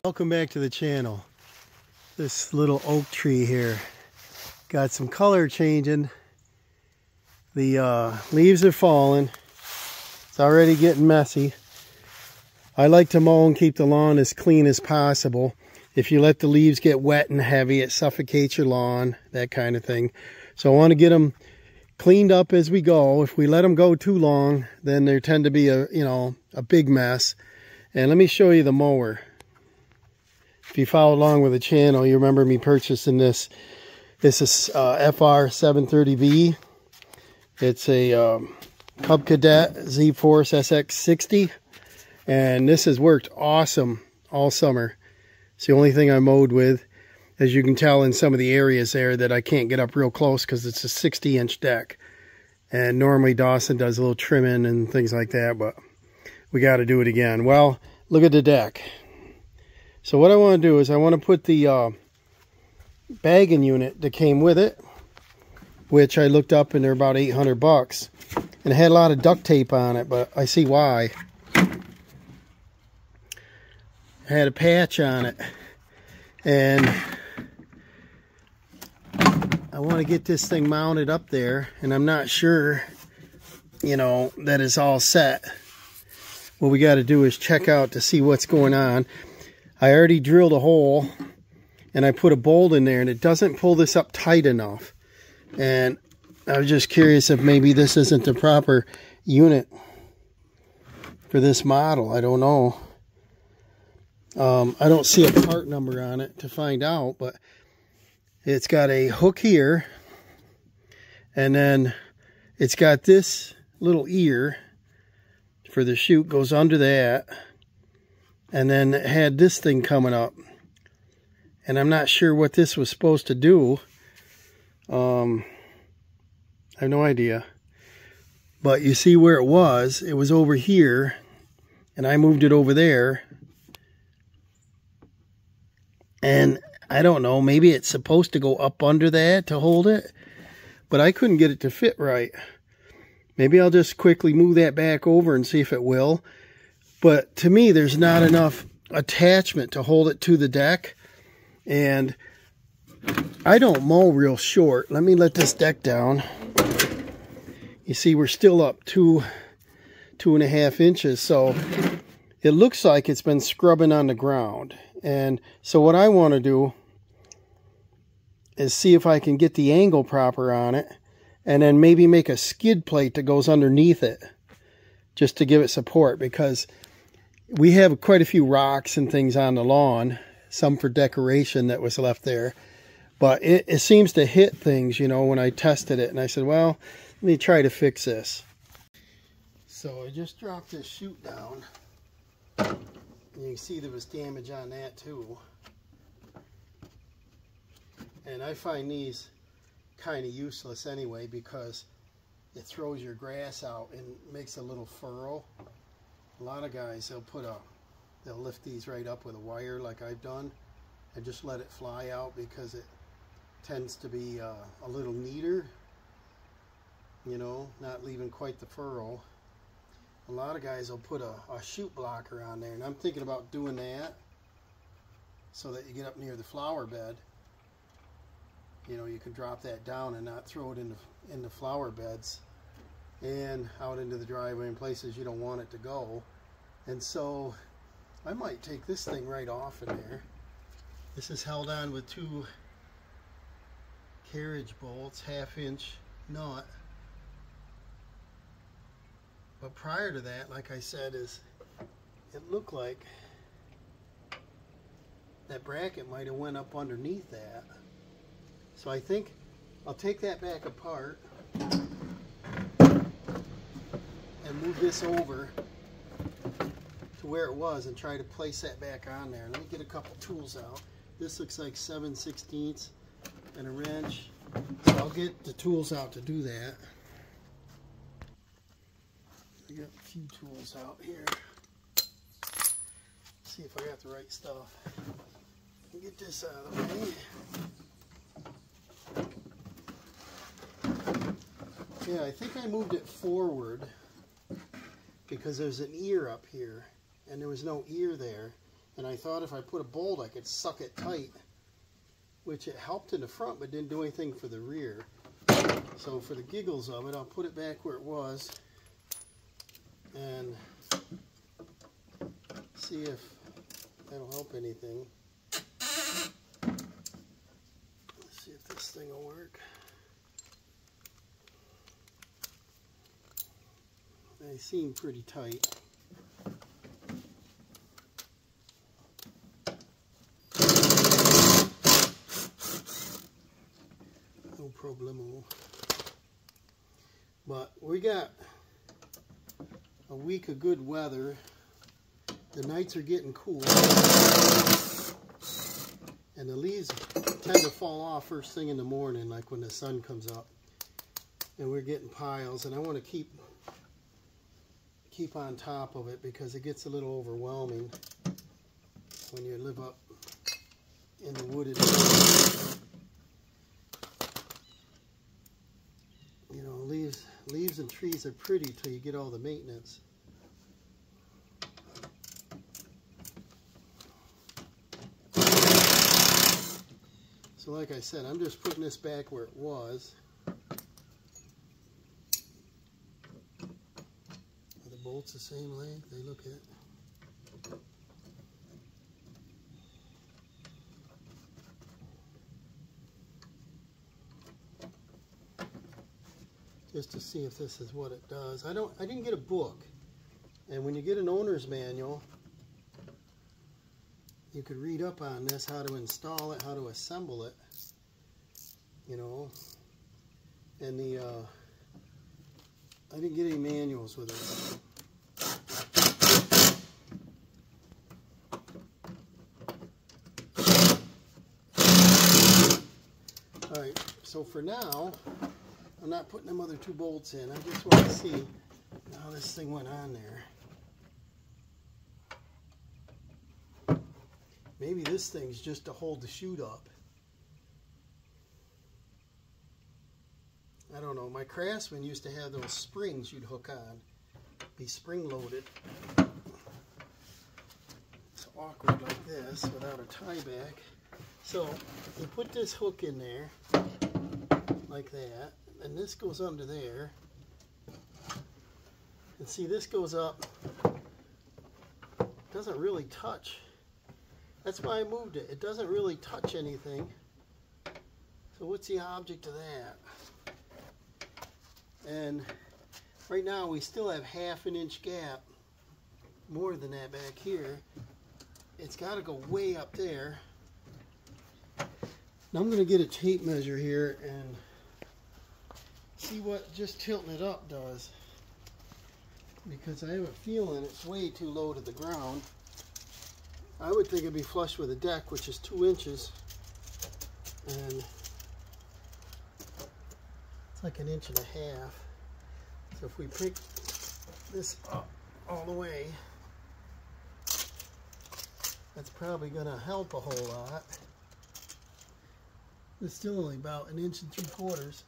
Welcome back to the channel. This little oak tree here got some color changing. The leaves are falling. It's already getting messy. I like to mow and keep the lawn as clean as possible. If you let the leaves get wet and heavy, it suffocates your lawn, that kind of thing. So I want to get them cleaned up as we go. If we let them go too long, then there tend to be a big mess. And let me show you the mower. If you follow along with the channel, you remember me purchasing this. This is FR 730V. It's a Cadet Z-Force SX60. And this has worked awesome all summer. It's the only thing I mowed with. As you can tell in some of the areas there that I can't get up real close because it's a 60-inch deck. And normally Dawson does a little trimming and things like that, but we got to do it again. Well, look at the deck. So what I want to do is I want to put the bagging unit that came with it, which I looked up and they're about 800 bucks. And it had a lot of duct tape on it, but I see why. It had a patch on it. And I want to get this thing mounted up there, and I'm not sure, that it's all set. What we got to do is check out to see what's going on. I already drilled a hole and I put a bolt in there, and it doesn't pull this up tight enough. And I was just curious if maybe this isn't the proper unit for this model. I don't know. I don't see a part number on it to find out, but it's got a hook here, and then it's got this little ear for the chute, goes under that. And then it had this thing coming up. And I'm not sure what this was supposed to do. I have no idea. But you see where it was. It was over here. And I moved it over there. And I don't know. Maybe it's supposed to go up under that to hold it. But I couldn't get it to fit right. Maybe I'll just quickly move that back over and see if it will. But to me, there's not enough attachment to hold it to the deck. And I don't mow real short. Let me let this deck down. You see, we're still up 2.5 inches. So it looks like it's been scrubbing on the ground. And so what I want to do is see if I can get the angle proper on it. And then maybe make a skid plate that goes underneath it, just to give it support, because we have quite a few rocks and things on the lawn, some for decoration that was left there. But it seems to hit things, when I tested it. And I said, well, let me try to fix this. So I just dropped this chute down. And you can see there was damage on that too. And I find these kind of useless anyway, because it throws your grass out and makes a little furrow. A lot of guys, they'll lift these right up with a wire like I've done and just let it fly out, because it tends to be a little neater, not leaving quite the furrow. A lot of guys will put a chute blocker on there, and I'm thinking about doing that so that you get up near the flower bed. You can drop that down and not throw it in the flower beds and out into the driveway in places you don't want it to go. And so I might take this thing right off in there. This is held on with 2 carriage bolts, 1/2-inch nut. But prior to that, like I said, it looked like that bracket might have went up underneath that. So I think I'll take that back apart and move this over to where it was and try to place that back on there. Let me get a couple tools out. This looks like 7/16 and a wrench. So I'll get the tools out to do that. I got a few tools out here. See if I got the right stuff. Get this out of the way. Yeah, I think I moved it forward because there's an ear up here and there was no ear there. And I thought if I put a bolt I could suck it tight, which it helped in the front but didn't do anything for the rear. So for the giggles of it, I'll put it back where it was and see if that'll help anything. Let's see if this thing will work. They seem pretty tight. No problemo. But we got a week of good weather. The nights are getting cool. And the leaves tend to fall off first thing in the morning, like when the sun comes up. And we're getting piles, and I want to keep on top of it because it gets a little overwhelming when you live up in the wooded area. You know, leaves and trees are pretty till you get all the maintenance. So like I said, I'm just putting this back where it was. Are the bolts the same length? They look at. Just to see if this is what it does. I didn't get a book. And when you get an owner's manual, you could read up on this, how to install it, how to assemble it, you know. And I didn't get any manuals with it. Alright, so for now, I'm not putting them other two bolts in. I just want to see how this thing went on there. Maybe this thing's just to hold the chute up. I don't know. My Craftsman used to have those springs you'd hook on. Be spring loaded. It's awkward like this without a tie back. So you put this hook in there like that, and this goes under there. And see, this goes up. Doesn't really touch. That's why I moved it. It doesn't really touch anything. So what's the object of that? And right now we still have ½ an inch gap, more than that back here. It's got to go way up there. Now I'm going to get a tape measure here and see what just tilting it up does. Because I have a feeling it's way too low to the ground. I would think it'd be flush with the deck, which is 2 inches, and it's like 1.5 inches. So if we pick this up all the way, that's probably going to help a whole lot. It's still only about 1 3/4 inches.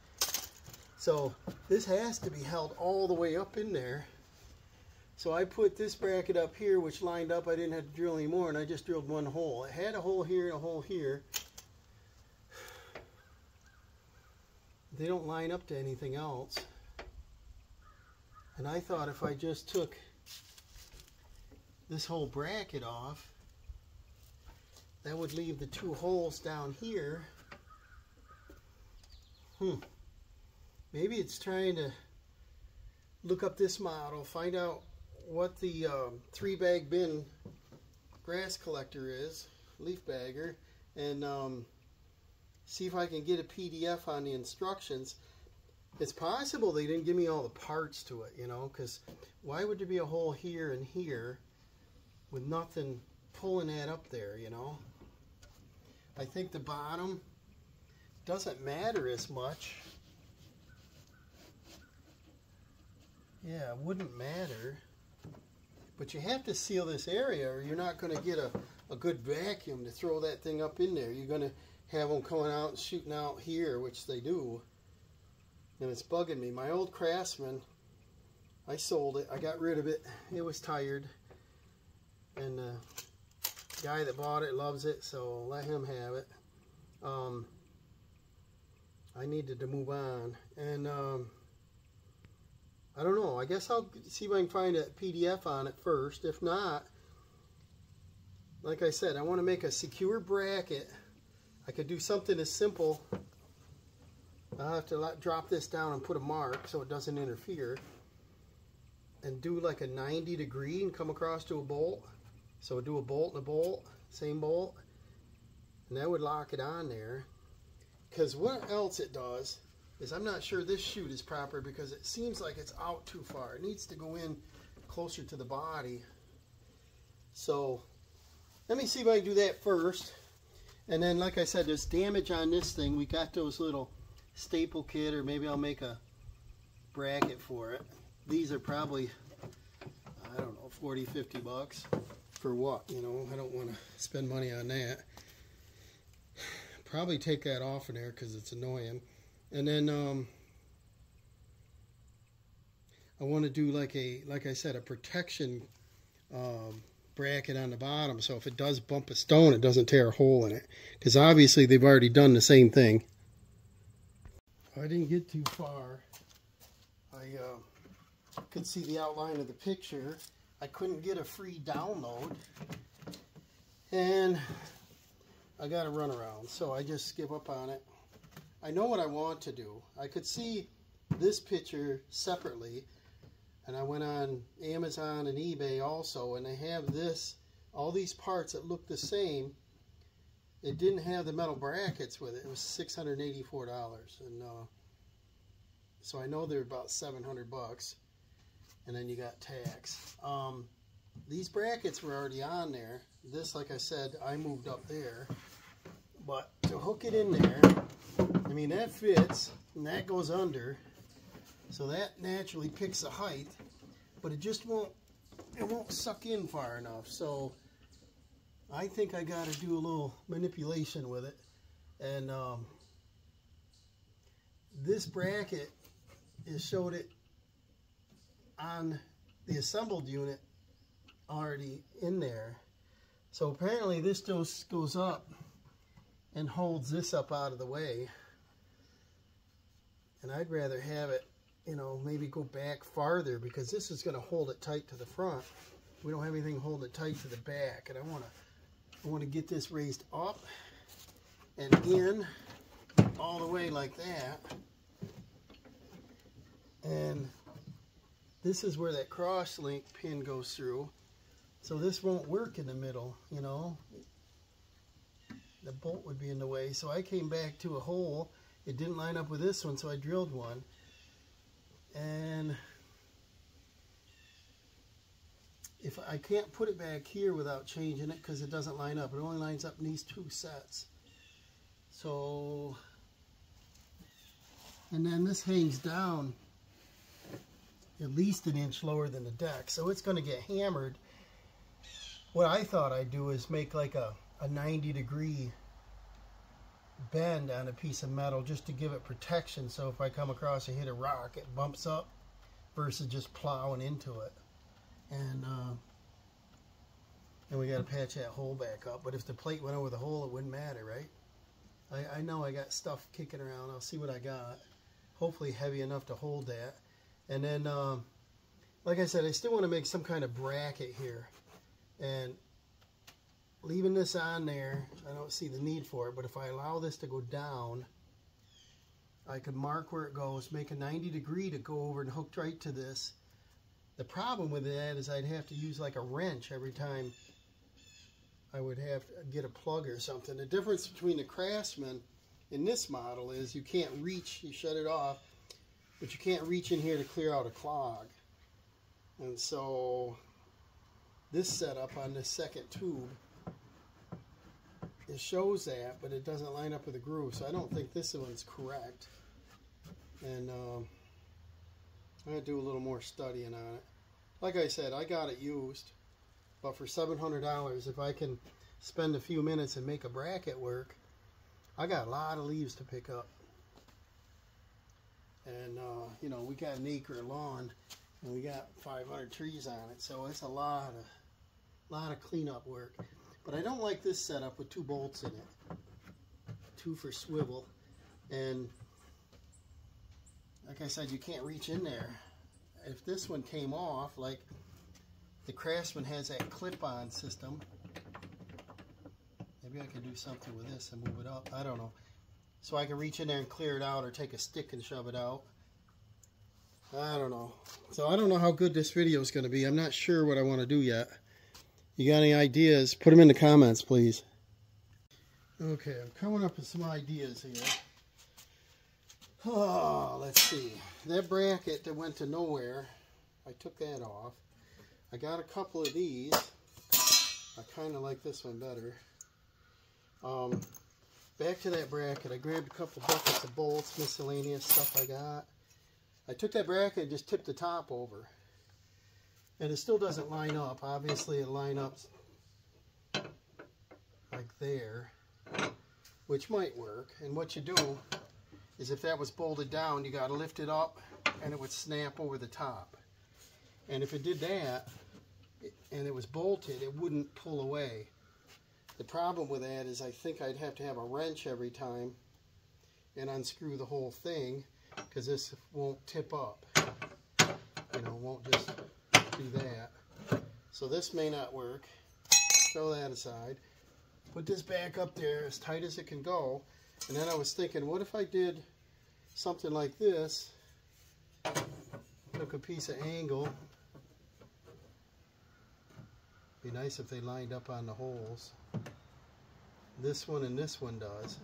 So this has to be held all the way up in there. So I put this bracket up here, which lined up. I didn't have to drill anymore, and I just drilled one hole. It had a hole here and a hole here. They don't line up to anything else. And I thought if I just took this whole bracket off, that would leave the 2 holes down here. Maybe it's trying to look up this model, find out what the 3-bag bin grass collector is, leaf bagger, and see if I can get a PDF on the instructions. It's possible they didn't give me all the parts to it, you know, because why would there be a hole here and here with nothing pulling that up there, you know? I think the bottom doesn't matter as much. Yeah, it wouldn't matter. But you have to seal this area or you're not going to get a good vacuum to throw that thing up in there. You're going to have them coming out and shooting out here, which they do. And it's bugging me. My old Craftsman, I sold it. I got rid of it. It was tired. And Guy that bought it loves it, so let him have it. I needed to move on, and I don't know. I guess I'll see if I can find a PDF on it first. If not, like I said, I want to make a secure bracket. I could do something as simple. I'll have to drop this down and put a mark so it doesn't interfere, and do like a 90 degree and come across to a bolt. So do a bolt and a bolt, same bolt, and that would lock it on there. Because what else it does is, I'm not sure this chute is proper because it seems like it's out too far. It needs to go in closer to the body. So let me see if I can do that first. And then, like I said, there's damage on this thing. We got those little staple kit, or maybe I'll make a bracket for it. These are probably, I don't know, 40, 50 bucks. For what? You know, I don't want to spend money on that. Probably take that off in there because it's annoying. And then I want to do like I said, a protection bracket on the bottom, so if it does bump a stone, it doesn't tear a hole in it, because obviously they've already done the same thing. I didn't get too far. I could see the outline of the picture. I couldn't get a free download, and I got to run around, so I just give up on it. I know what I want to do. I could see this picture separately, and I went on Amazon and eBay also, and they have this, all these parts that look the same. It didn't have the metal brackets with it. It was $684, and so I know they're about 700 bucks, and then you got tax. These brackets were already on there. This, like I said, I moved up there, but to hook it in there, I mean, that fits, and that goes under, so that naturally picks the height, but it just won't suck in far enough. So I think I got to do a little manipulation with it. And this bracket showed it on the assembled unit already in there. So apparently this just goes up and holds this up out of the way. And I'd rather have it, you know, maybe go back farther, because this is going to hold it tight to the front. We don't have anything holding it tight to the back, and I want to get this raised up and in all the way like that. And this is where that cross link pin goes through, so this won't work in the middle, you know. The bolt would be in the way, so I came back to a hole. It didn't line up with this one, so I drilled one. And if I can't put it back here without changing it, because it doesn't line up. It only lines up in these two sets. So, and then this hangs down at least an inch lower than the deck, so it's going to get hammered. What I thought I'd do is make like a 90-degree bend on a piece of metal, just to give it protection, so if I come across and hit a rock, it bumps up versus just plowing into it. And we got to patch that hole back up. But if the plate went over the hole, it wouldn't matter, right? I know I got stuff kicking around. I'll see what I got. Hopefully heavy enough to hold that. And then, like I said, I still want to make some kind of bracket here. And leaving this on there, I don't see the need for it, but if I allow this to go down, I could mark where it goes, make a 90-degree to go over and hook right to this. The problem with that is I'd have to use like a wrench every time I would have to get a plug or something. The difference between the Craftsman in this model is you can't reach, you shut it off, but you can't reach in here to clear out a clog. And so this setup on this second tube, it shows that, but it doesn't line up with the groove, so I don't think this one's correct. And I'm going to do a little more studying on it. Like I said, I got it used, but for $700, if I can spend a few minutes and make a bracket work, I got a lot of leaves to pick up. And you know, we got an acre of lawn, and we got 500 trees on it, so it's a lot of cleanup work. But I don't like this setup with 2 bolts in it. 2 for swivel. And like I said, you can't reach in there. If this one came off, like the Craftsman has that clip-on system, maybe I could do something with this and move it up. I don't know. So I can reach in there and clear it out, or take a stick and shove it out. I don't know. So I don't know how good this video is going to be. I'm not sure what I want to do yet. You got any ideas? Put them in the comments, please. Okay, I'm coming up with some ideas here. Oh, let's see. That bracket that went to nowhere, I took that off. I got a couple of these. I kind of like this one better. Back to that bracket, I grabbed a couple buckets of bolts, miscellaneous stuff I got. I took that bracket and just tipped the top over. And it still doesn't line up. Obviously it line up like there, which might work. And what you do is, if that was bolted down, you got to lift it up and it would snap over the top. And if it did that and it was bolted, it wouldn't pull away. The problem with that is I think I'd have to have a wrench every time and unscrew the whole thing, because this won't tip up. You know, won't just do that. So this may not work. Throw that aside. Put this back up there as tight as it can go. And then I was thinking, what if I did something like this? Took a piece of angle. Be nice if they lined up on the holes. This one and this one does.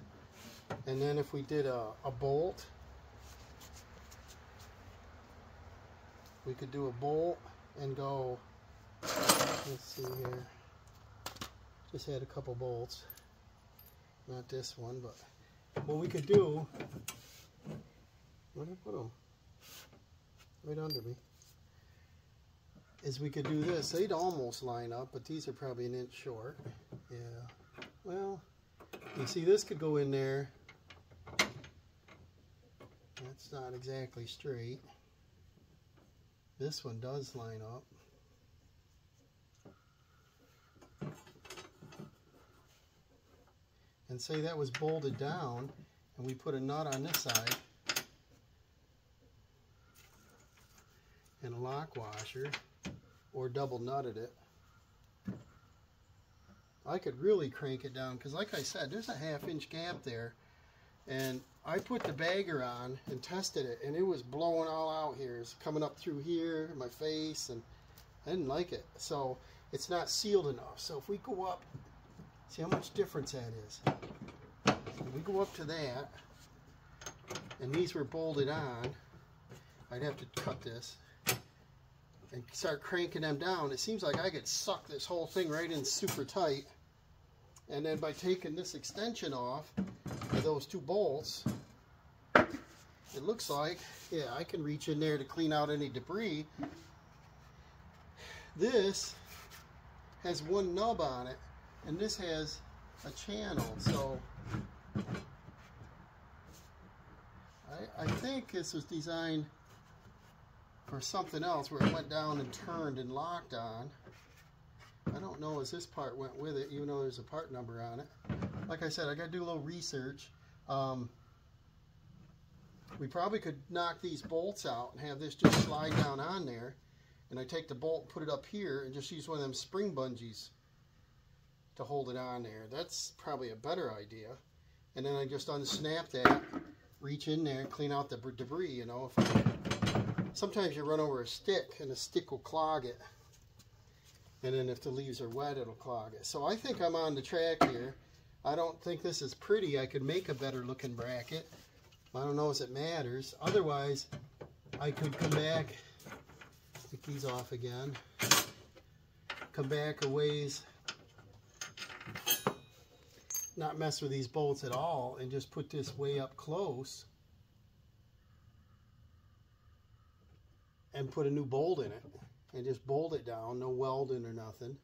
And then if we did a bolt, we could do a bolt and go, let's see here, just had a couple bolts, not this one, but what we could do, where did I put them? Right under me. Is we could do this. They'd almost line up, but these are probably an inch short. Yeah. Well, you see, this could go in there. That's not exactly straight. This one does line up. And say that was bolted down, and we put a nut on this side and a lock washer, or double nutted it. I could really crank it down, because like I said, there's a 1/2 inch gap there, and I put the bagger on and tested it, and it was blowing all out here. It's coming up through here, my face, and I didn't like it. So it's not sealed enough. So if we go up, see how much difference that is. If we go up to that, and these were bolted on, I'd have to cut this and start cranking them down. It seems like I could suck this whole thing right in super tight. And then by taking this extension off of those 2 bolts, it looks like, yeah, I can reach in there to clean out any debris. This has 1 nub on it, and this has a channel. So I think this was designed for something else, where it went down and turned and locked on. I don't know as this part went with it, even though there's a part number on it. Like I said, I got to do a little research. We probably could knock these bolts out and have this just slide down on there. And I take the bolt, put it up here, and just use one of them spring bungees to hold it on there. That's probably a better idea. And then I just unsnap that, reach in there, and clean out the debris, you know. Sometimes you run over a stick, and the stick will clog it. And then if the leaves are wet, it'll clog it. So I think I'm on the track here. I don't think this is pretty. I could make a better looking bracket. I don't know if it matters. Otherwise, I could come back, take these off again, come back a ways, not mess with these bolts at all, and just put this way up close and put a new bolt in it and just bolt it down, no welding or nothing.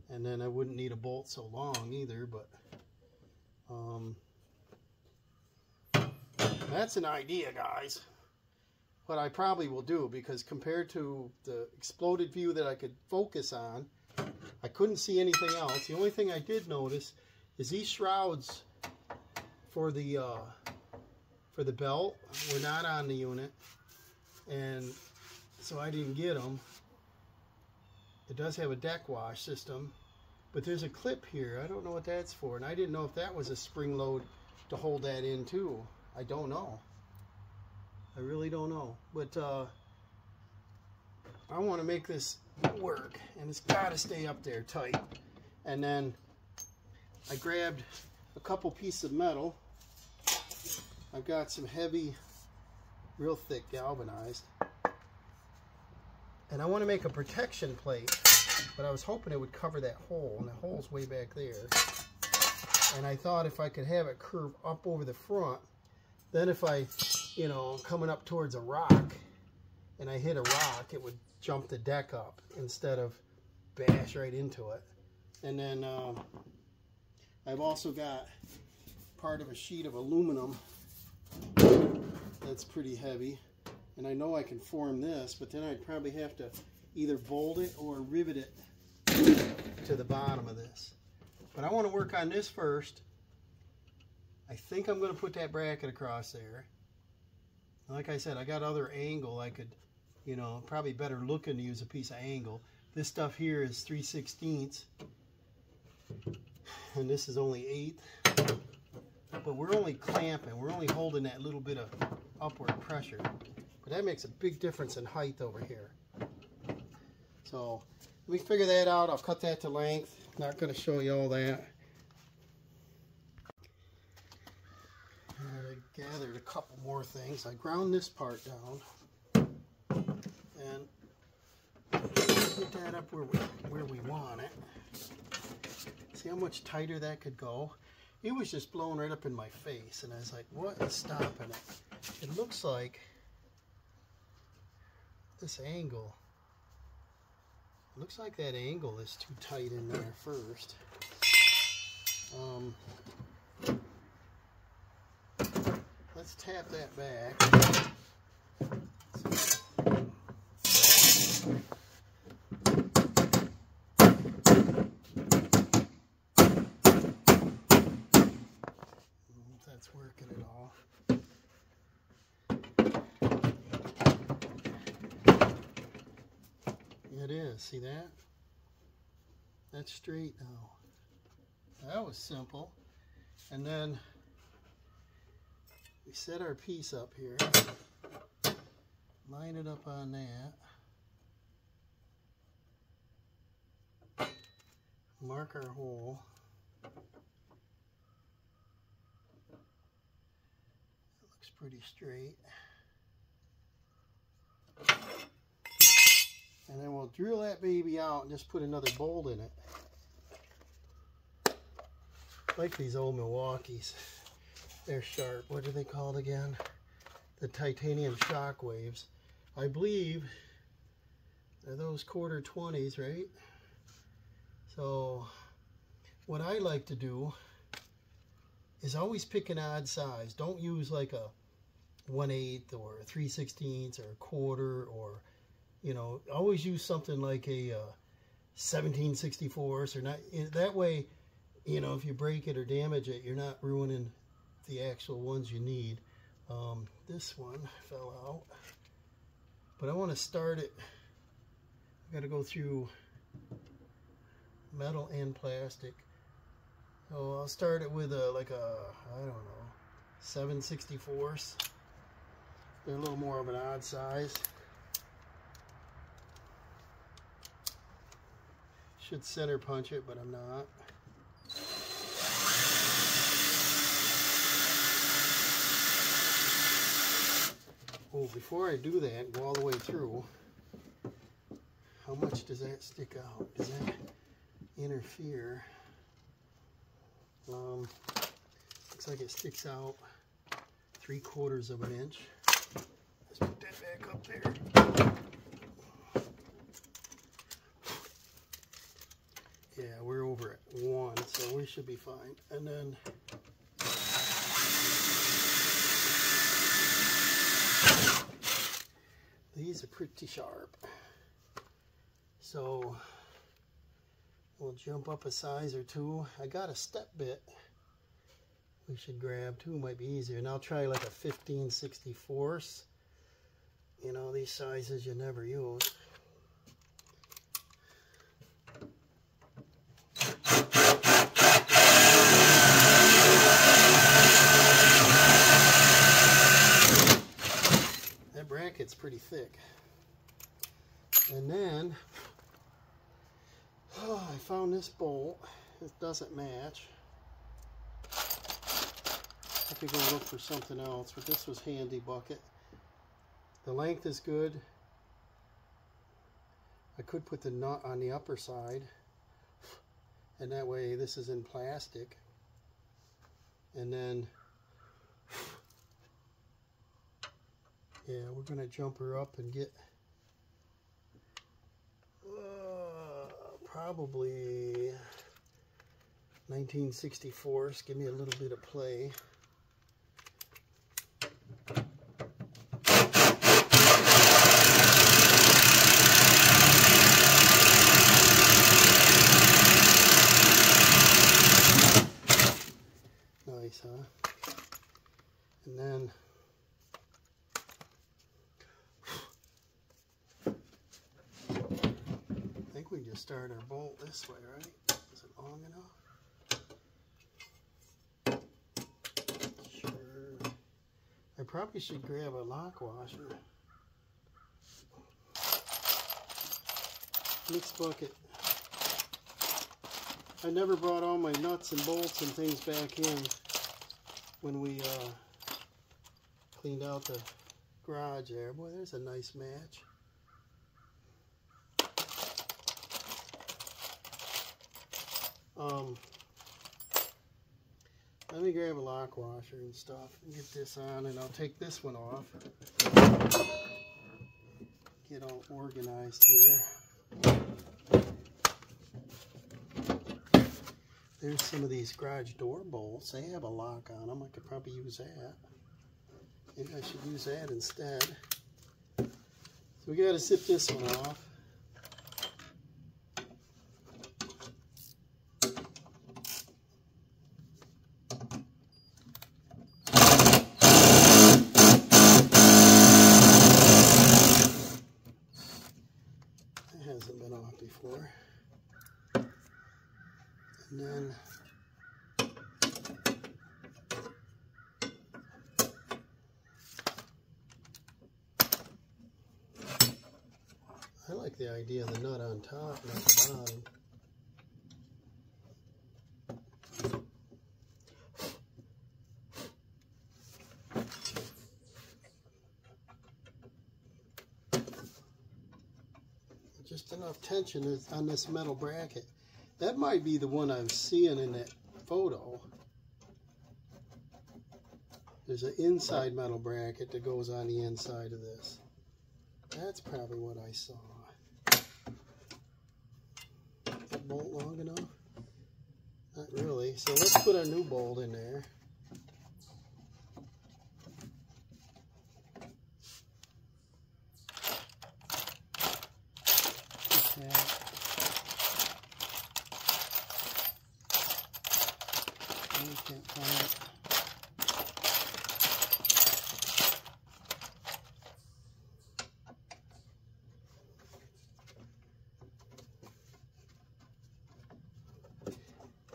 And then I wouldn't need a bolt so long either, but that's an idea, guys. What I probably will do, because compared to the exploded view that I could focus on, I couldn't see anything else. The only thing I did notice is these shrouds for the belt were not on the unit, and so I didn't get them. It does have a deck wash system, but there's a clip here. I don't know what that's for, and I didn't know if that was a spring load to hold that in too. I don't know. I really don't know, but I want to make this work, and it's got to stay up there tight. And then I grabbed a couple pieces of metal. I've got some heavy, real thick galvanized, and I want to make a protection plate, but I was hoping it would cover that hole, and the hole's way back there. And I thought if I could have it curve up over the front, then if I, you know, coming up towards a rock and I hit a rock, it would jump the deck up instead of bash right into it. And then I've also got part of a sheet of aluminum that's pretty heavy, and I know I can form this, but then I'd probably have to either bolt it or rivet it to the bottom of this. But I want to work on this first. I think I'm going to put that bracket across there. Like I said, I got other angle I could, you know, probably better looking to use a piece of angle. This stuff here is 3/16, and this is only 1/8. But we're only clamping, we're only holding that little bit of upward pressure. But that makes a big difference in height over here. So let me figure that out. I'll cut that to length. Not going to show you all that. I gathered a couple more things. I ground this part down and put that up where we want it. See how much tighter that could go? It was just blowing right up in my face, and I was like, what is stopping it? It looks like this angle. It looks like that angle is too tight in there first. Let's tap that back. If that's working at all. It is. See that? That's straight now. That was simple. And then we set our piece up here, line it up on that, mark our hole. It looks pretty straight. And then we'll drill that baby out and just put another bolt in it. Like these old Milwaukees. They're sharp. What are they called again? The titanium shock waves. I believe they're those 1/4-20s, right? So what I like to do is always pick an odd size. Don't use like a 1/8 or 3/16 or a 1/4, or, you know, always use something like a 17/64 or not. That way, you know, if you break it or damage it, you're not ruining the actual ones you need. This one fell out, but I want to start it. I got to go through metal and plastic. So I'll start it with like a, I don't know, 7/64. They're a little more of an odd size. Should center punch it, but I'm not. Oh, before I do that and go all the way through, how much does that stick out? Does that interfere? Looks like it sticks out 3/4 of an inch. Let's put that back up there. Yeah, we're over at 1, so we should be fine. And then these are pretty sharp. So We'll jump up a size or two. I got a step bit we should grab too, might be easier. And I'll try like a 15/64. You know, these sizes you never use. That bracket's pretty thick. And then, oh, I found this bolt. It doesn't match. I could go look for something else, but this was handy bucket. The length is good. I could put the nut on the upper side, and that way this is in plastic. And then, yeah, we're going to jump her up and get probably 19/64. Give me a little bit of play. Nice, huh? And then I think we just start our bolt this way, right? Is it long enough? Sure. I probably should grab a lock washer. Mixed bucket. I never brought all my nuts and bolts and things back in when we cleaned out the garage there. Boy, there's a nice match. Let me grab a lock washer and stuff and get this on, and I'll take this one off. Get all organized here. There's some of these garage door bolts. They have a lock on them. I could probably use that. Maybe I should use that instead. So we got to zip this one off. That hasn't been off before. And then I like the idea of the nut on top, not the bottom. Just enough tension is on this metal bracket. That might be the one I'm seeing in that photo. There's an inside metal bracket that goes on the inside of this. That's probably what I saw. Is that bolt long enough? Not really. So let's put a new bolt in there. Can't find it.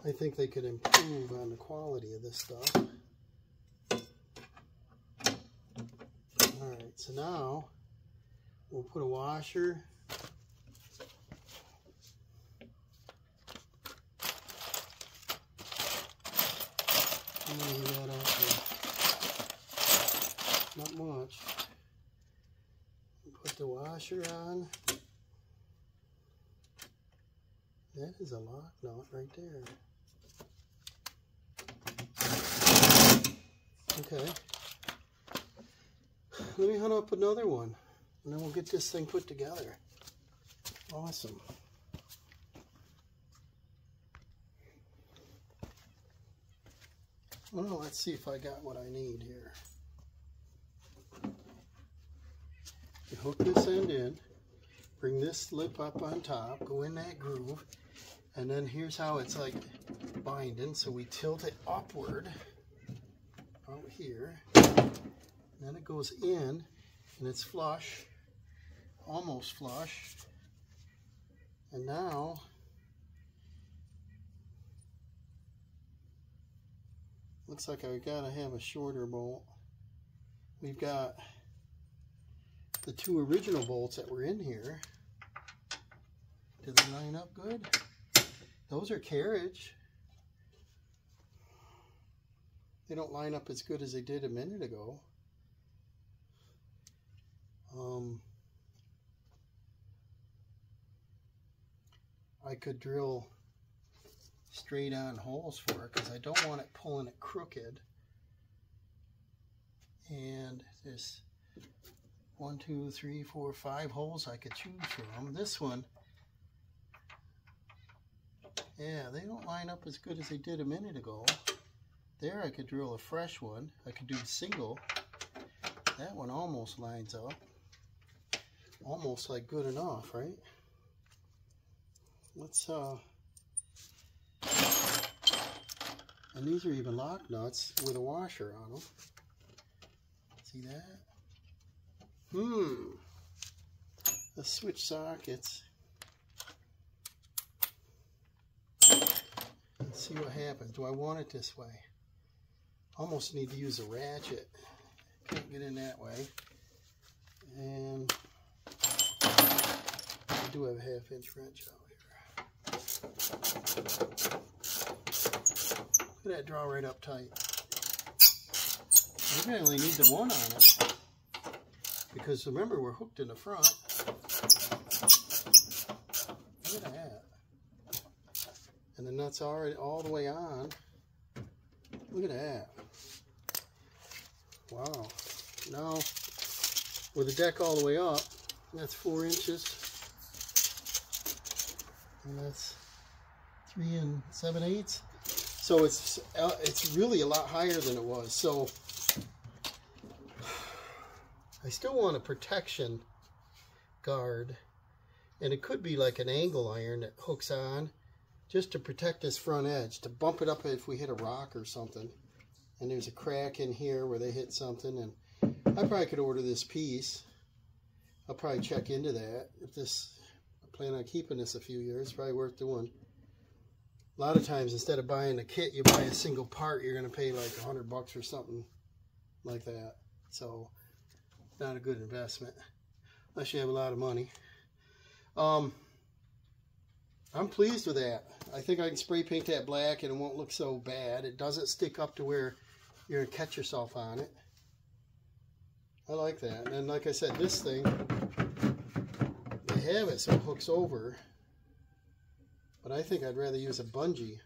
I think they could improve on the quality of this stuff. Alright, so now we'll put a washer. That out there. Not much. Put the washer on. That is a lock nut right there. Okay. Let me hunt up another one, and then we'll get this thing put together. Awesome. Well, let's see if I got what I need here. You hook this end in, bring this lip up on top, go in that groove, And then here's how it's like binding. So we tilt it upward out here. Then it goes in and it's flush, almost flush. And now looks like I gotta have a shorter bolt. We've got the two original bolts that were in here. Did they line up good? Those are carriage. They don't line up as good as they did a minute ago. I could drill straight on holes for it because I don't want it pulling it crooked. And there's 1, 2, 3, 4, 5 holes I could choose from. This one, yeah, they don't line up as good as they did a minute ago. There I could drill a fresh one. I could do a single. That one almost lines up. Almost like good enough, right? Let's and these are even lock nuts with a washer on them. See that? Let's switch sockets. Let's see what happens. Do I want it this way? Almost need to use a ratchet. Can't get in that way. And I do have a 1/2-inch wrench out here. Look at that, draw right up tight. Maybe I only need the one on it. Because remember, we're hooked in the front. Look at that. And the nut's already all the way on. Look at that. Wow. Now, with the deck all the way up, that's 4 inches. And that's 3 7/8. So it's really a lot higher than it was. So I still want a protection guard, and it could be like an angle iron that hooks on just to protect this front edge, to bump it up if we hit a rock or something. And there's a crack in here where they hit something, and I probably could order this piece. I'll probably check into that. If this, I plan on keeping this a few years, probably worth doing. A lot of times, instead of buying a kit, you buy a single part, you're going to pay like $100 or something like that. So, not a good investment, unless you have a lot of money. I'm pleased with that. I think I can spray paint that black and it won't look so bad. It doesn't stick up to where you're going to catch yourself on it. I like that. And then, like I said, this thing, they have it so it hooks over. But I think I'd rather use a bungee,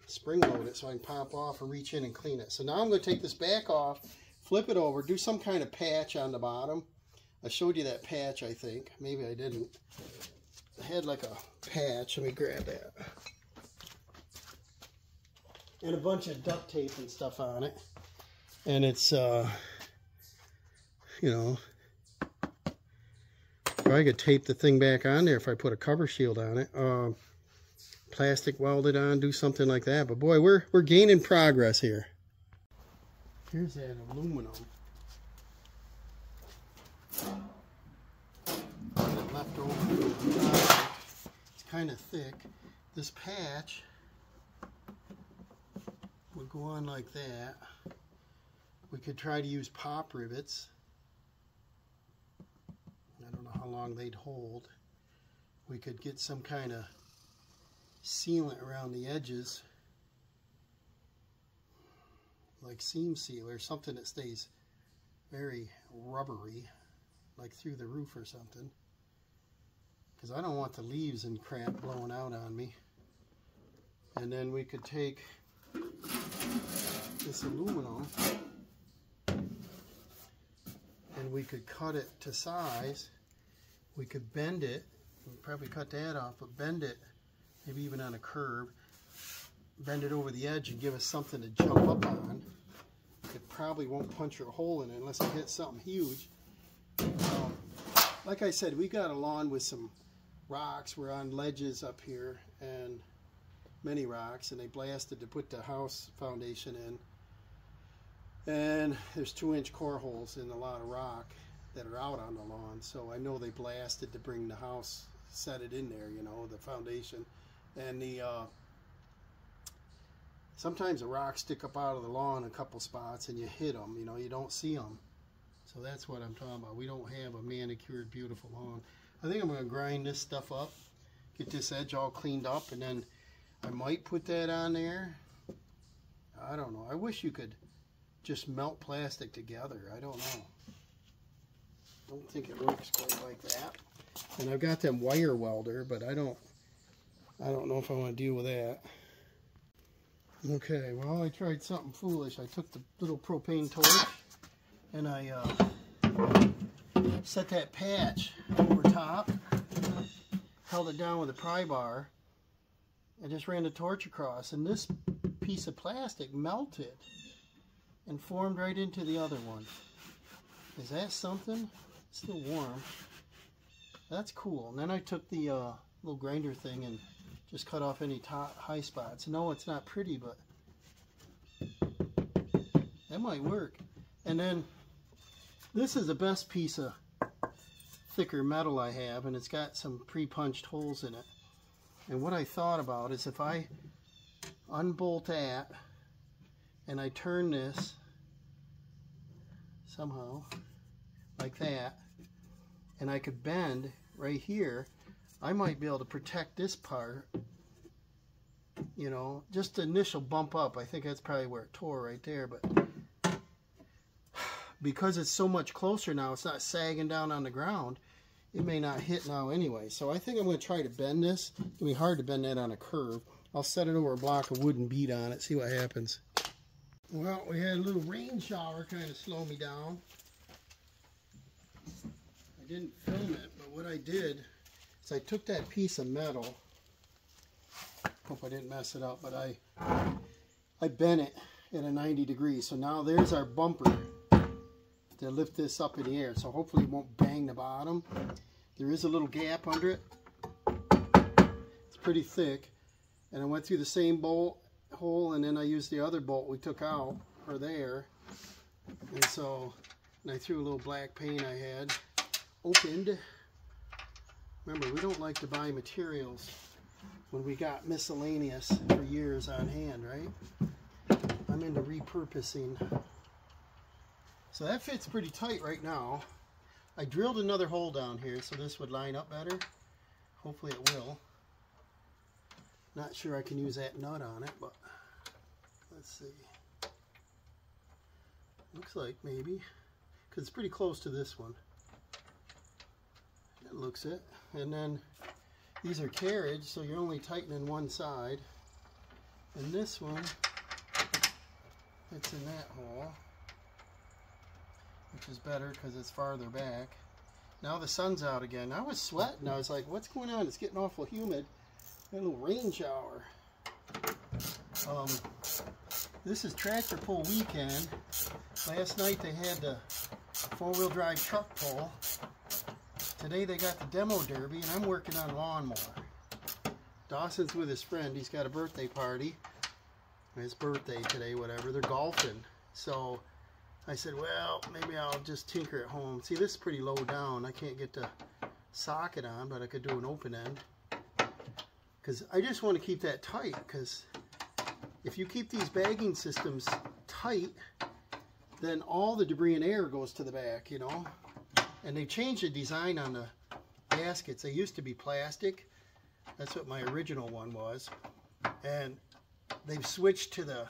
spring load it so I can pop off and reach in and clean it. So now I'm going to take this back off, flip it over, do some kind of patch on the bottom. I showed you that patch, I think. Maybe I didn't. I had like a patch. Let me grab that. And a bunch of duct tape and stuff on it. And it's, you know, I could tape the thing back on there if I put a cover shield on it. Plastic welded on, do something like that. But boy, we're gaining progress here. Here's that aluminum. Left over. It's kind of thick. This patch would go on like that. We could try to use pop rivets. I don't know how long they'd hold. We could get some kind of sealant around the edges, like seam sealer, something that stays very rubbery, like through the roof or something, because I don't want the leaves and crap blowing out on me. And then we could take this aluminum and we could cut it to size. We could bend it, we'd probably cut that off, but bend it, maybe even on a curve, bend it over the edge and give us something to jump up on. It probably won't punch a hole in it unless it hits something huge. Like I said, we got a lawn with some rocks were on ledges up here, and many rocks, and they blasted to put the house foundation in. And there's 2-inch core holes in a lot of rock that are out on the lawn, so I know they blasted to bring the house, set it in there, you know, the foundation. And the sometimes the rocks stick up out of the lawn in a couple spots, and you hit them, you know, you don't see them. So that's what I'm talking about. We don't have a manicured, beautiful lawn. I think I'm going to grind this stuff up, get this edge all cleaned up, and then I might put that on there. I don't know. I wish you could just melt plastic together. I don't know. Don't think it works quite like that. And I've got them wire welder, but I don't know if I want to deal with that. Okay, well, I tried something foolish. I took the little propane torch and I set that patch over top, held it down with a pry bar, and just ran the torch across, and this piece of plastic melted and formed right into the other one. Is that something? It's still warm. That's cool. And then I took the little grinder thing and just cut off any high spots. No, it's not pretty, but that might work. And then this is the best piece of thicker metal I have, and it's got some pre-punched holes in it. And what I thought about is if I unbolt that and I turn this somehow like that, and I could bend right here, I might be able to protect this part, you know, just the initial bump up. I think that's probably where it tore right there, but because it's so much closer now, it's not sagging down on the ground, it may not hit now anyway. So I think I'm going to try to bend this. It's going to be hard to bend that on a curve. I'll set it over a block of wood and beat on it, see what happens. Well, we had a little rain shower kind of slow me down. I didn't film it, but what I did is I took that piece of metal, hope I didn't mess it up, but I bent it at a 90 degrees. So now there's our bumper to lift this up in the air. So hopefully it won't bang the bottom. There is a little gap under it. It's pretty thick. And I went through the same bolt hole, and then I used the other bolt we took out for there. And so, and I threw a little black paint I had, opened. Remember, we don't like to buy materials when we got miscellaneous for years on hand, right? I'm into repurposing. So that fits pretty tight right now. I drilled another hole down here so this would line up better. Hopefully it will. Not sure I can use that nut on it, but let's see. Looks like maybe, because it's pretty close to this one. That looks it. And then these are carriage, so you're only tightening one side. And this one, it's in that hole, which is better because it's farther back. Now the sun's out again. I was sweating. I was like, what's going on? It's getting awful humid. Got a little rain shower. This is tractor pull weekend. Last night they had the four-wheel drive truck pull. Today they got the demo derby, and I'm working on lawnmower. Dawson's with his friend. He's got a birthday party. His birthday today, whatever. They're golfing. So I said, well, maybe I'll just tinker at home. See, this is pretty low down. I can't get the socket on, but I could do an open end. Because I just want to keep that tight, because if you keep these bagging systems tight, then all the debris and air goes to the back, you know. And they changed the design on the gaskets. They used to be plastic. That's what my original one was. And they've switched to the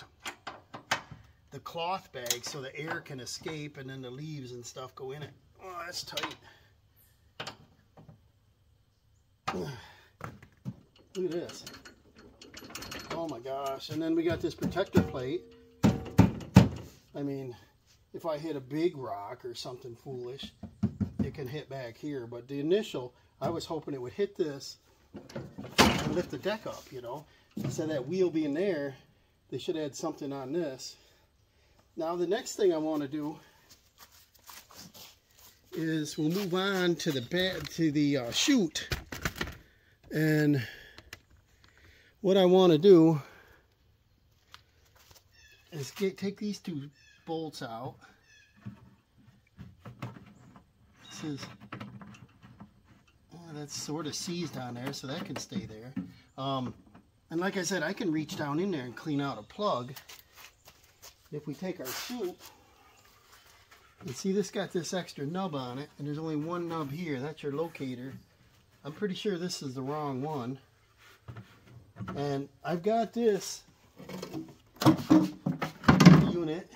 cloth bag so the air can escape, and then the leaves and stuff go in it. Oh, that's tight. Look at this. Oh my gosh. And then we got this protector plate. I mean, if I hit a big rock or something foolish, it can hit back here. But the initial, I was hoping it would hit this and lift the deck up, you know. Instead of that wheel being there, they should add something on this. Now the next thing I want to do is we'll move on to the chute. And what I want to do is take these two bolts out. This is, that's sort of seized on there, so that can stay there. And like I said, I can reach down in there and clean out a plug. If we take our chute, and see this got this extra nub on it, and there's only one nub here, that's your locator. I'm pretty sure this is the wrong one. And I've got this unit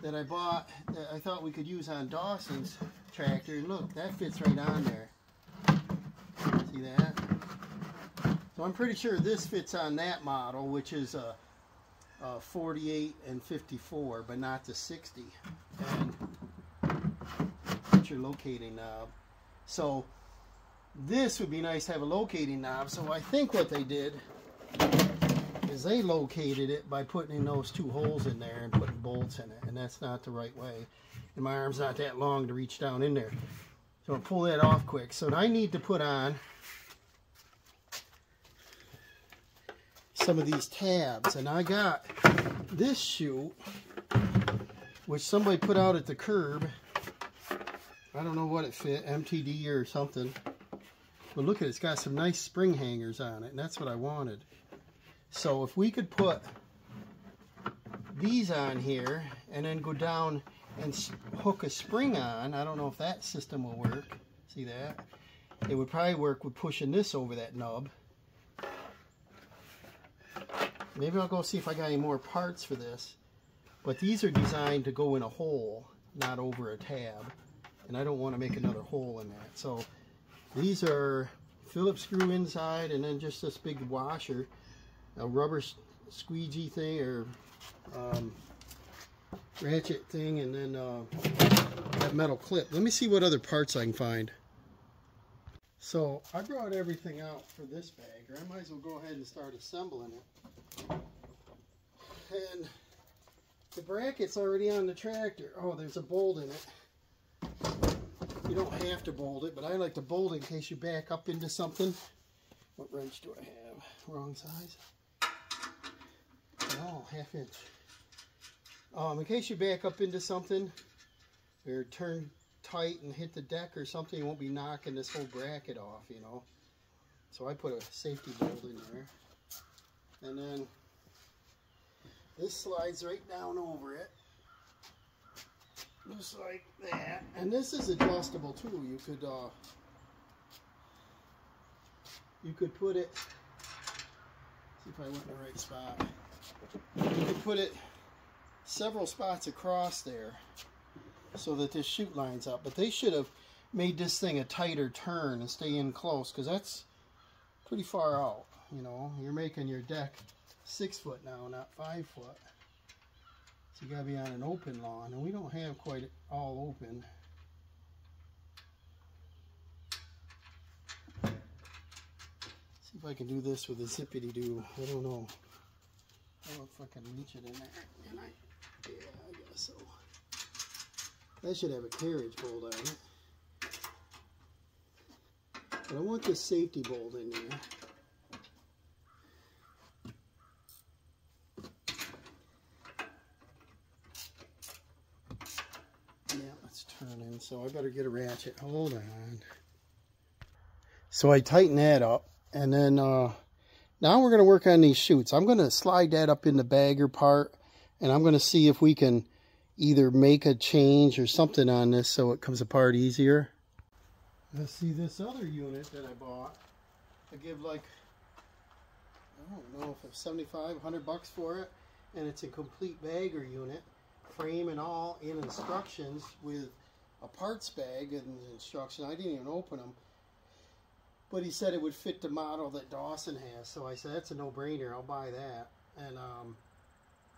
that I bought that I thought we could use on Dawson's tractor, and look, that fits right on there. See that? So I'm pretty sure this fits on that model, which is a 48 and 54, but not the 60. And that's your locating knob. So this would be nice to have a locating knob. So I think what they did is they located it by putting in those two holes in there and putting bolts in it, and that's not the right way. And my arm's not that long to reach down in there. So I'll pull that off quick. So I need to put on some of these tabs, and I got this chute which somebody put out at the curb. I don't know what it fit, MTD or something, but look at it, it's got some nice spring hangers on it, and that's what I wanted. So if we could put these on here and then go down and hook a spring on, I don't know if that system will work. See that? It would probably work with pushing this over that nub. Maybe I'll go see if I got any more parts for this. But these are designed to go in a hole, not over a tab. And I don't want to make another hole in that. So these are Phillips screw inside, and then just this big washer, a rubber squeegee thing or ratchet thing, and then that metal clip. Let me see what other parts I can find. So I brought everything out for this bag, or I might as well go ahead and start assembling it. And the bracket's already on the tractor. Oh, there's a bolt in it. You don't have to bolt it, but I like to bolt it in case you back up into something. What wrench do I have? Wrong size. Oh, 1/2 inch. In case you back up into something or turn tight and hit the deck or something, you won't be knocking this whole bracket off, you know. So I put a safety bolt in there. And then this slides right down over it. Just like that. And this is adjustable too. You could put it, see if I went in the right spot. You could put it several spots across there so that this chute lines up. But they should have made this thing a tighter turn and stay in close, because that's pretty far out. You know, you're making your deck 6 foot now, not 5 foot. So you gotta be on an open lawn, and we don't have quite all open. See if I can do this with a zippity-doo. I don't know. I don't know if I can reach it in there. Can I? Yeah, I guess so. That should have a carriage bolt on it. But I want this safety bolt in there. Yeah, let's turn in. So I better get a ratchet. Hold on. So I tighten that up, and then now we're going to work on these chutes. I'm going to slide that up in the bagger part, and I'm going to see if we can either make a change or something on this so it comes apart easier. Let's see this other unit that I bought. I give like, I don't know if it's 75, 100 bucks for it, and it's a complete bagger unit, frame and all, and instructions with a parts bag and instructions. I didn't even open them, but he said it would fit the model that Dawson has, so I said that's a no-brainer, I'll buy that. And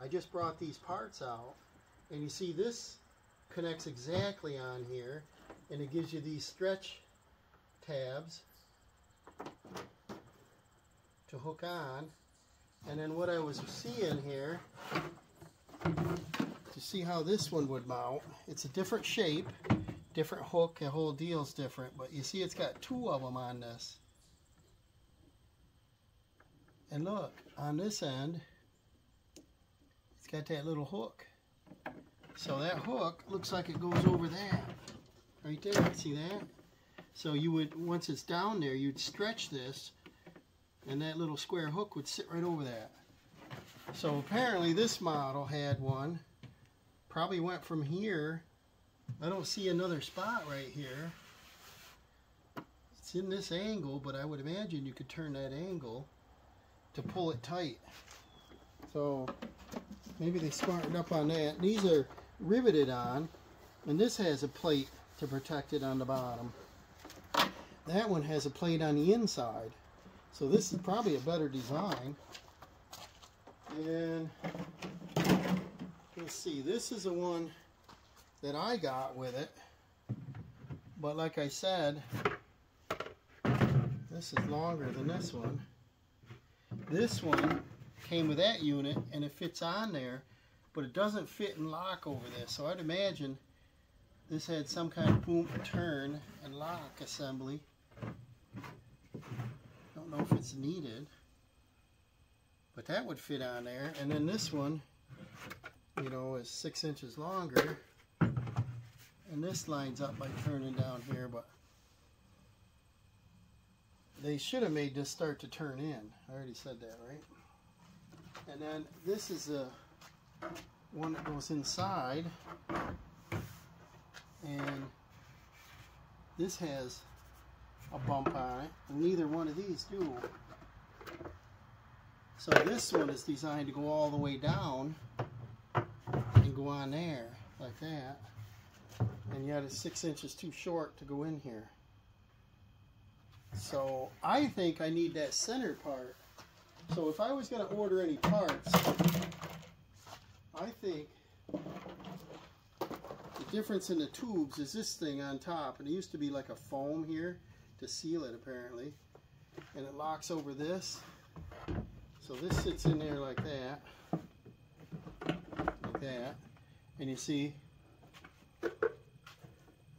I just brought these parts out, and you see this connects exactly on here, and it gives you these stretch tabs to hook on. And then what I was seeing here, to see how this one would mount, it's a different shape, different hook, the whole deal's different, but you see it's got 2 of them on this. And look, on this end, it's got that little hook. So that hook looks like it goes over that. Right there, see that? So you would, once it's down there, you'd stretch this, and that little square hook would sit right over that. So apparently this model had one. Probably went from here. I don't see another spot right here. It's in this angle, but I would imagine you could turn that angle to pull it tight. So maybe they smartened up on that. These are riveted on, and this has a plate to protect it on the bottom. That one has a plate on the inside. So this is probably a better design. And let's see, this is the one that I got with it. But like I said, this is longer than this one. This one came with that unit and it fits on there, but it doesn't fit and lock over this. So I'd imagine this had some kind of boom, turn, and lock assembly. Don't know if it's needed, but that would fit on there. And then this one, you know, is 6 inches longer, and this lines up by turning down here, but they should have made this start to turn in. I already said that, right? And then this is a one that goes inside, and this has a bump on it, and neither one of these do. So this one is designed to go all the way down and go on there like that, and yet it's 6 inches too short to go in here. So I think I need that center part. So if I was going to order any parts, I think the difference in the tubes is this thing on top, and it used to be like a foam here to seal it apparently, and it locks over this. So this sits in there like that, and you see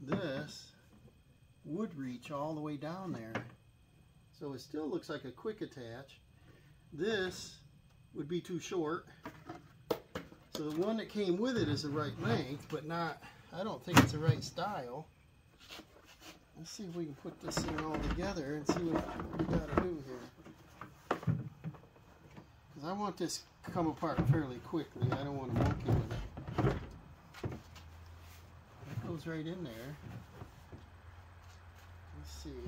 this would reach all the way down there. So it still looks like a quick attach. This would be too short. So the one that came with it is the right length, but not, I don't think it's the right style. Let's see if we can put this thing all together and see what we gotta do here. Because I want this to come apart fairly quickly. I don't want to monkey with it. It goes right in there. Let's see.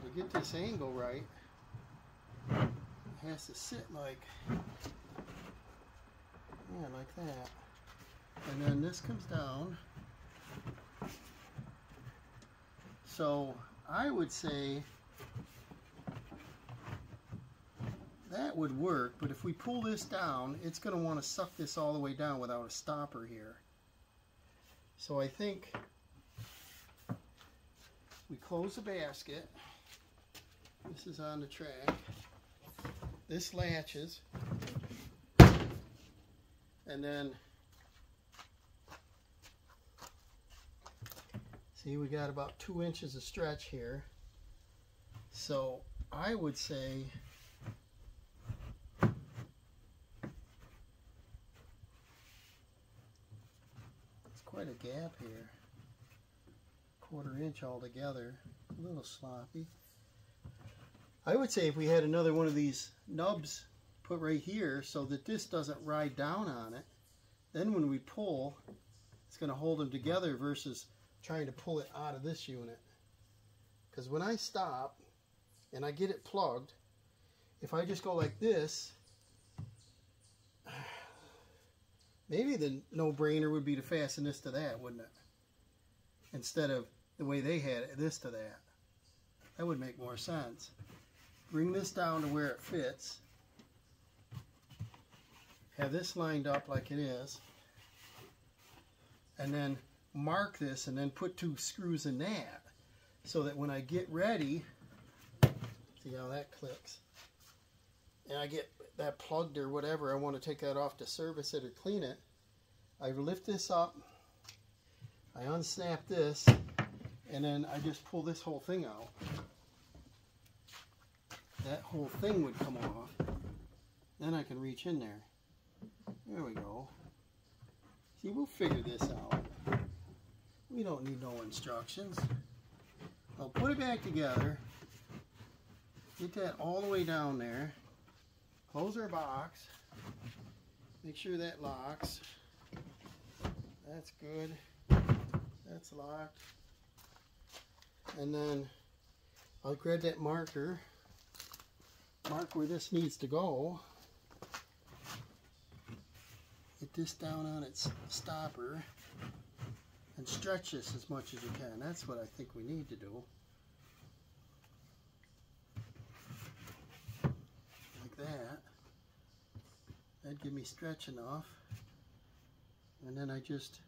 To get this angle right, it has to sit like, yeah, like that. And then this comes down. So I would say that would work, but if we pull this down, it's going to want to suck this all the way down without a stopper here. So I think we close the basket. This is on the track. This latches. And then, see, we got about 2 inches of stretch here. So I would say it's quite a gap here. 1/4 inch altogether. A little sloppy. I would say if we had another one of these nubs put right here so that this doesn't ride down on it, then when we pull, it's going to hold them together versus trying to pull it out of this unit. Because when I stop and I get it plugged, if I just go like this, maybe the no-brainer would be to fasten this to that, wouldn't it? Instead of the way they had it, this to that. That would make more sense. Bring this down to where it fits. Have this lined up like it is. And then mark this and then put 2 screws in that. So that when I get ready, see how that clicks. And I get that plugged or whatever, I want to take that off to service it or clean it. I lift this up, I unsnap this, And then I just pull this whole thing out. That whole thing would come off. Then I can reach in there. There we go. See, we'll figure this out. We don't need no instructions. I'll put it back together. Get that all the way down there. Close our box. Make sure that locks. That's good. That's locked. And then I'll grab that marker. Mark where this needs to go. Get this down on its stopper. And stretch this as much as you can. That's what I think we need to do. Like that. That'd give me stretch enough. And then I just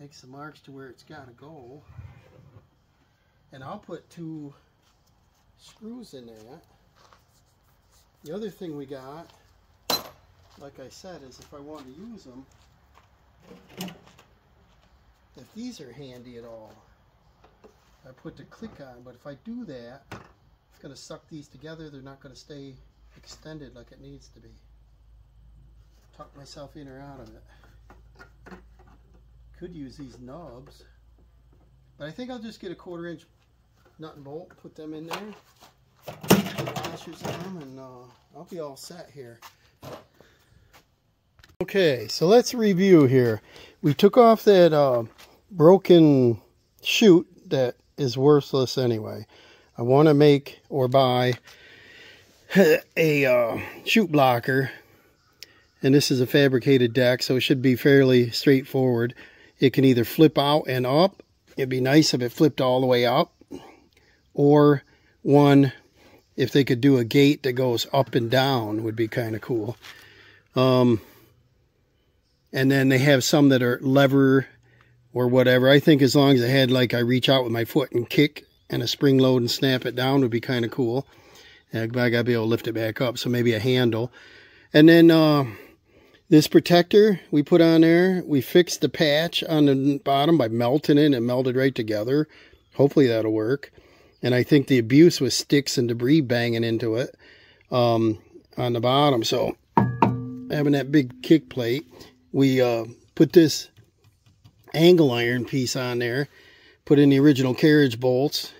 make some marks to where it's got to go. And I'll put 2 screws in there. The other thing we got, like I said, is if I want to use them, if these are handy at all, I put the click on, but if I do that, it's going to suck these together. They're not going to stay extended like it needs to be. Tuck myself in or out of it. Could use these nubs, but I think I'll just get a 1/4 inch nut and bolt, put them in there, put washers on them, and I'll be all set here. Okay, so let's review here. We took off that broken chute that is worthless anyway. I want to make or buy a chute blocker, and this is a fabricated deck, so it should be fairly straightforward. It can either flip out and up. It'd be nice if it flipped all the way up, or one, if they could do a gate that goes up and down, would be kind of cool. And then they have some that are lever or whatever. I think as long as I had, like, I reach out with my foot and kick and a spring load and snap it down would be kind of cool. And I got to be able to lift it back up, so maybe a handle. And then this protector we put on there, we fixed the patch on the bottom by melting it and melted right together. Hopefully that'll work. And I think the abuse was sticks and debris banging into it on the bottom. So having that big kick plate, we put this angle iron piece on there, put in the original carriage bolts,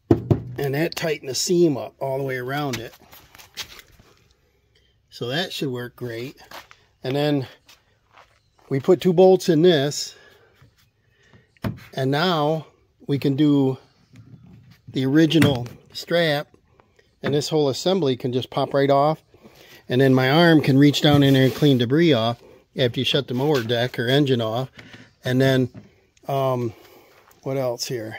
and that tightened the seam up all the way around it. So that should work great. And then we put 2 bolts in this, and now we can do the original strap, and this whole assembly can just pop right off, and then my arm can reach down in there and clean debris off after you shut the mower deck or engine off. And then what else here?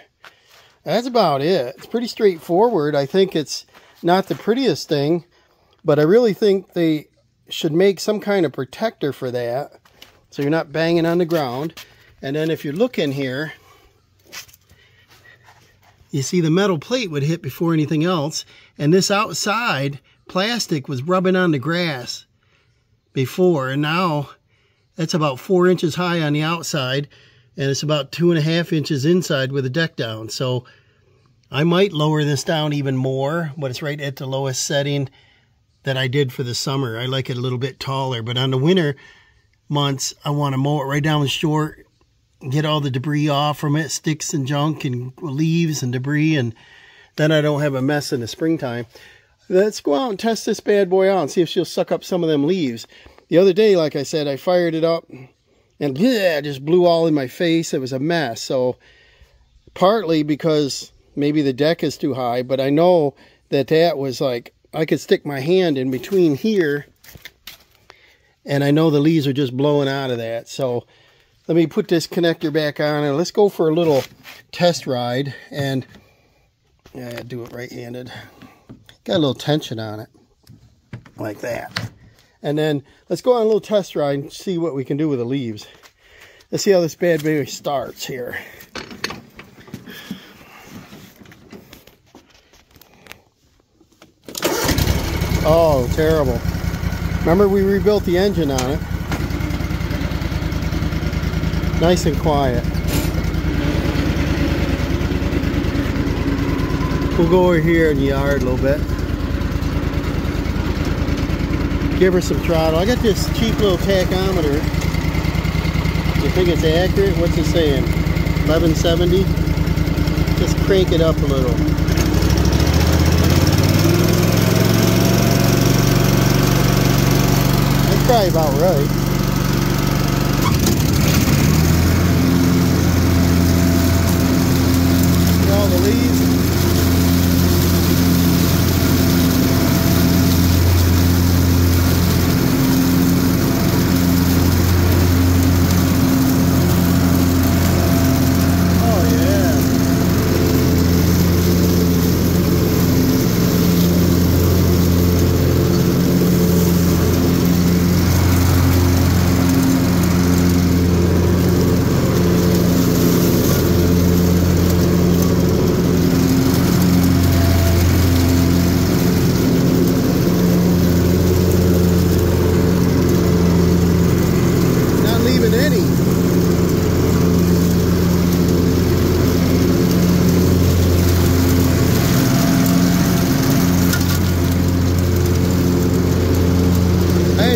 That's about it. It's pretty straightforward. I think it's not the prettiest thing, but I really think they should make some kind of protector for that, so you're not banging on the ground. And then if you look in here, you see the metal plate would hit before anything else, and this outside plastic was rubbing on the grass before, and now that's about 4 inches high on the outside, and it's about 2.5 inches inside with the deck down. So I might lower this down even more, but it's right at the lowest setting that I did for the summer. I like it a little bit taller, but on the winter months, I want to mow it right down short, get all the debris off from it, sticks and junk and leaves and debris, and then I don't have a mess in the springtime. Let's go out and test this bad boy out and see if she'll suck up some of them leaves. The other day, like I said, I fired it up and bleh, just blew all in my face. It was a mess. So partly because maybe the deck is too high, but I know that that was like, I could stick my hand in between here, and I know the leaves are just blowing out of that. So let me put this connector back on, and let's go for a little test ride. And yeah, do it right-handed. Got a little tension on it, like that. And then let's go on a little test ride and see what we can do with the leaves. Let's see how this bad baby starts here. Oh, terrible. Remember, we rebuilt the engine on it. Nice and quiet. We'll go over here in the yard a little bit. Give her some throttle. I got this cheap little tachometer. You think it's accurate? What's it saying? 1170? Just crank it up a little. That's probably about right. See all the leaves?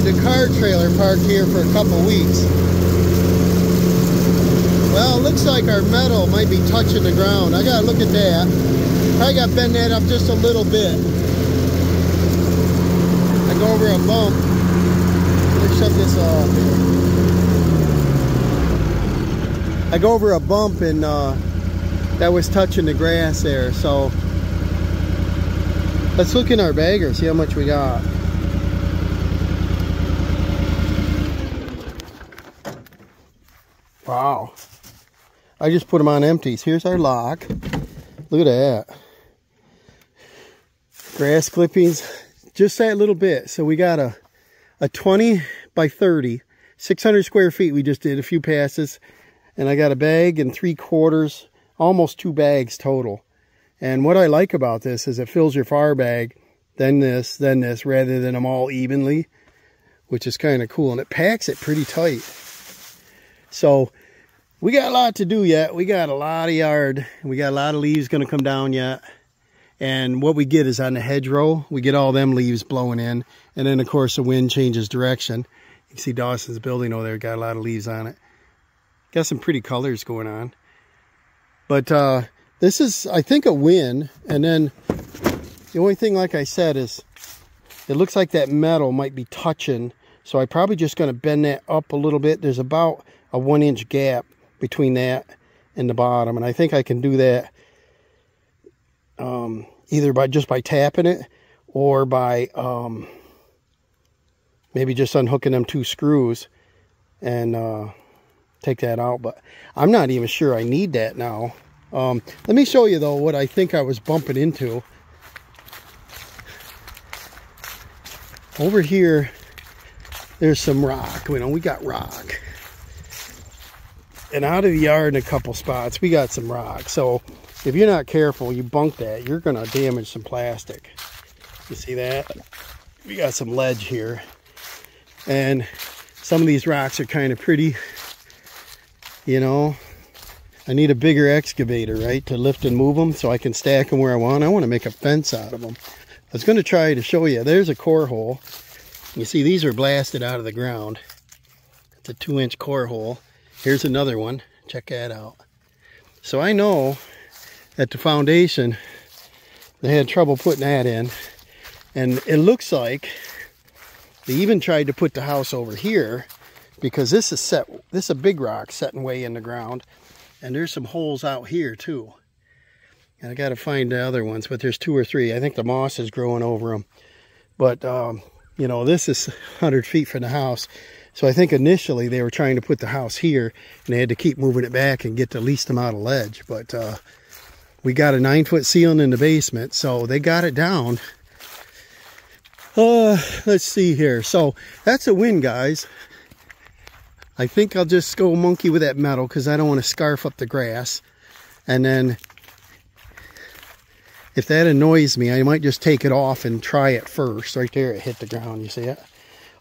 The car trailer parked here for a couple weeks. Well, it looks like our metal might be touching the ground. I gotta look at that. Probably gotta bend that up just a little bit. I go over a bump. Let's shut this off here. I go over a bump and that was touching the grass there. So let's look in our bagger, see how much we got. Wow. I just put them on empties. Here's our lock. Look at that. Grass clippings. Just that little bit. So we got a 20 by 30. 600 square feet. We just did a few passes. And I got a bag and 3/4. Almost 2 bags total. And what I like about this is it fills your far bag. Then this, rather than them all evenly. Which is kind of cool. And it packs it pretty tight. So we got a lot to do yet. We got a lot of yard. We got a lot of leaves going to come down yet. And what we get is on the hedgerow, we get all them leaves blowing in. And then, of course, the wind changes direction. You can see Dawson's building over there. Got a lot of leaves on it. Got some pretty colors going on. But this is, I think, a win. And then the only thing, like I said, is it looks like that metal might be touching. So I'm probably just going to bend that up a little bit. There's about a 1-inch gap between that and the bottom, and I think I can do that either by tapping it or by maybe just unhooking them 2 screws and take that out. But I'm not even sure I need that now. Let me show you though what I think I was bumping into. Over here there's some rock. You know, we got rock. And out of the yard in a couple spots, we got some rock. So if you're not careful, you bunk that, you're going to damage some plastic. You see that? We got some ledge here. And some of these rocks are kind of pretty. You know, I need a bigger excavator, right, to lift and move them so I can stack them where I want. I want to make a fence out of them. I was going to try to show you. There's a core hole. You see, these are blasted out of the ground. It's a 2-inch core hole. Here's another one. Check that out. So I know at the foundation, they had trouble putting that in. And it looks like they even tried to put the house over here because this is a big rock setting way in the ground. And there's some holes out here too. And I got to find the other ones, but there's 2 or 3. I think the moss is growing over them. But, you know, this is 100 feet from the house. So I think initially they were trying to put the house here and they had to keep moving it back and get the least amount of ledge. But we got a 9-foot ceiling in the basement, so they got it down. Let's see here. So that's a win, guys. I think I'll just go monkey with that metal because I don't want to scarf up the grass. And then if that annoys me, I might just take it off and try it first. Right there, it hit the ground, you see it?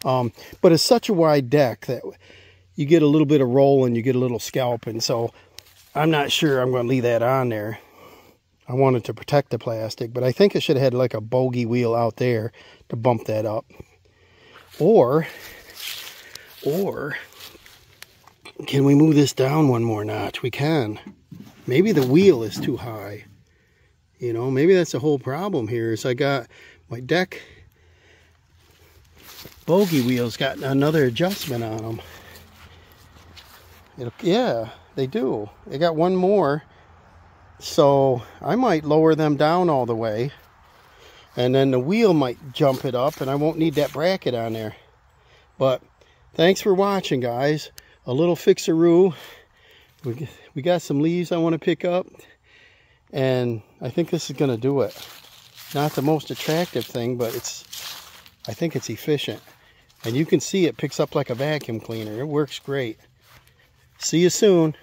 But it's such a wide deck that you get a little bit of roll and you get a little scalping. So I'm not sure I'm going to leave that on there. I wanted to protect the plastic, but I think it should have had like a bogey wheel out there to bump that up. Or can we move this down one more notch? We can. Maybe the wheel is too high. You know, maybe that's the whole problem here is I got my deck bogey wheels got another adjustment on them. Yeah, they do. They got one more. So I might lower them down all the way. And then the wheel might jump it up and I won't need that bracket on there. But thanks for watching, guys. A little fixaroo. We got some leaves I want to pick up. And I think this is going to do it. Not the most attractive thing, but I think it's efficient. And you can see it picks up like a vacuum cleaner. It works great. See you soon.